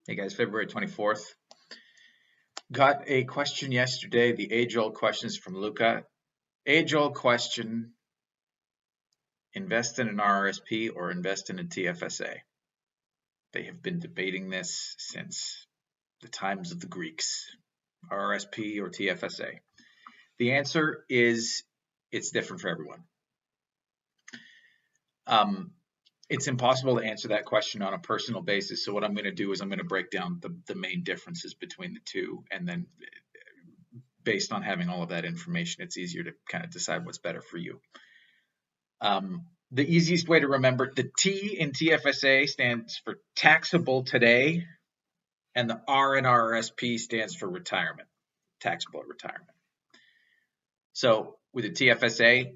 Hey guys, February 24th. Got a question yesterday, the age-old questions from Luca. Age-old question, invest in an RRSP or invest in a TFSA? They have been debating this since the times of the Greeks, RRSP or TFSA. The answer is it's different for everyone. It's impossible to answer that question on a personal basis. So what I'm going to do is I'm going to break down the main differences between the two, and then based on having all of that information, it's easier to kind of decide what's better for you. The easiest way to remember, the T in TFSA stands for taxable today, and the R in RRSP stands for retirement, taxable at retirement. So with the TFSA,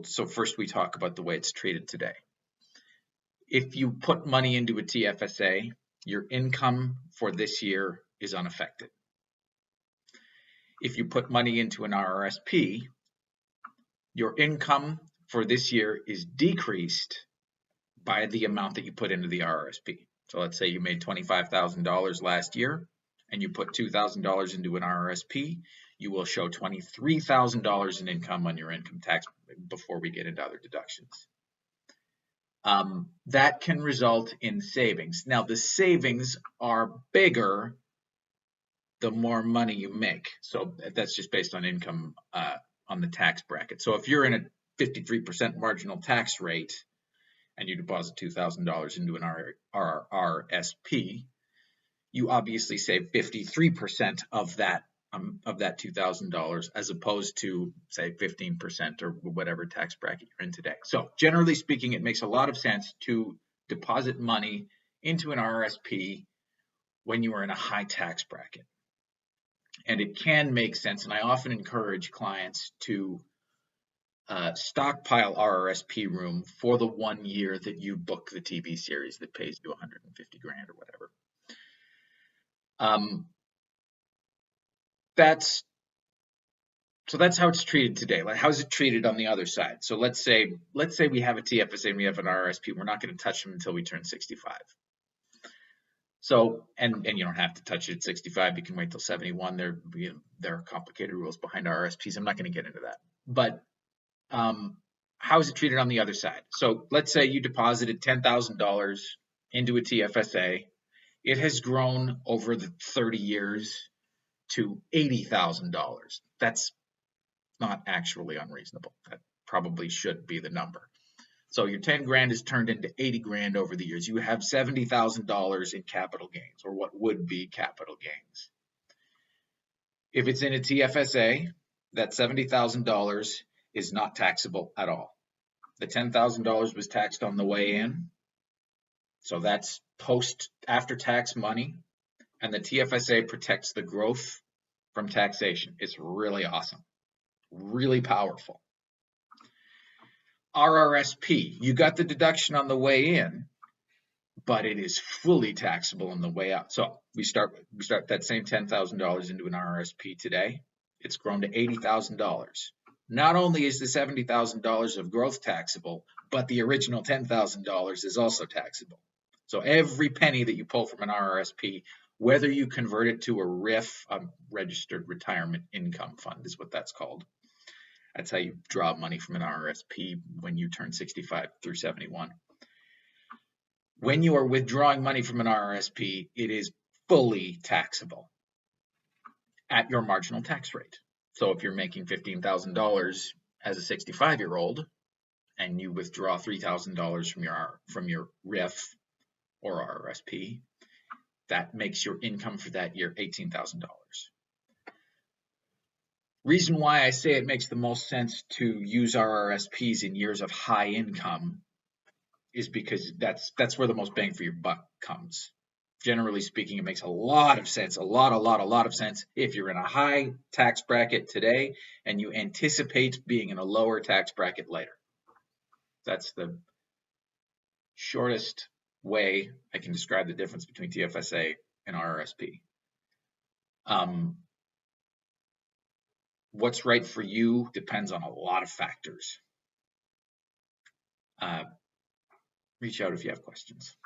so first we talk about the way it's treated today. If you put money into a TFSA, your income for this year is unaffected. If you put money into an RRSP, your income for this year is decreased by the amount that you put into the RRSP. So let's say you made $25,000 last year and you put $2,000 into an RRSP, you will show $23,000 in income on your income tax before we get into other deductions. That can result in savings. Now, the savings are bigger the more money you make. So that's just based on income on the tax bracket. So if you're in a 53% marginal tax rate and you deposit $2,000 into an RRSP, you obviously save 53% of that $2,000 as opposed to, say, 15% or whatever tax bracket you're in today. So generally speaking, it makes a lot of sense to deposit money into an RRSP when you are in a high tax bracket. And it can make sense, and I often encourage clients to stockpile RRSP room for the 1 year that you book the TV series that pays you $150,000 or whatever. That's how it's treated today. Like, how's it treated on the other side? So let's say we have a TFSA and we have an RRSP. We're not going to touch them until we turn 65. So, and you don't have to touch it at 65. You can wait till 71. There are complicated rules behind RRSPs. I'm not going to get into that. But how is it treated on the other side? So let's say you deposited $10,000 into a TFSA. It has grown over the 30 years to $80,000. That's not actually unreasonable. That probably should be the number. So your 10 grand is turned into 80 grand over the years. You have $70,000 in capital gains, or what would be capital gains. If it's in a TFSA, that $70,000 is not taxable at all. The $10,000 was taxed on the way in, so that's after-tax money, and the TFSA protects the growth from taxation. It's really awesome, really powerful. RRSP, you got the deduction on the way in, but it is fully taxable on the way out. So we start that same $10,000 into an RRSP today. It's grown to $80,000. Not only is the $70,000 of growth taxable, but the original $10,000 is also taxable. So every penny that you pull from an RRSP, whether you convert it to a RIF, a registered retirement income fund is what that's called. That's how you draw money from an RRSP when you turn 65 through 71. When you are withdrawing money from an RRSP, it is fully taxable at your marginal tax rate. So if you're making $15,000 as a 65-year-old and you withdraw $3,000 from your RIF or RRSP, that makes your income for that year $18,000. Reason why I say it makes the most sense to use RRSPs in years of high income is because that's where the most bang for your buck comes. Generally speaking, it makes a lot of sense, a lot of sense if you're in a high tax bracket today and you anticipate being in a lower tax bracket later. That's the shortest way I can describe the difference between TFSA and RRSP. What's right for you depends on a lot of factors. Reach out if you have questions.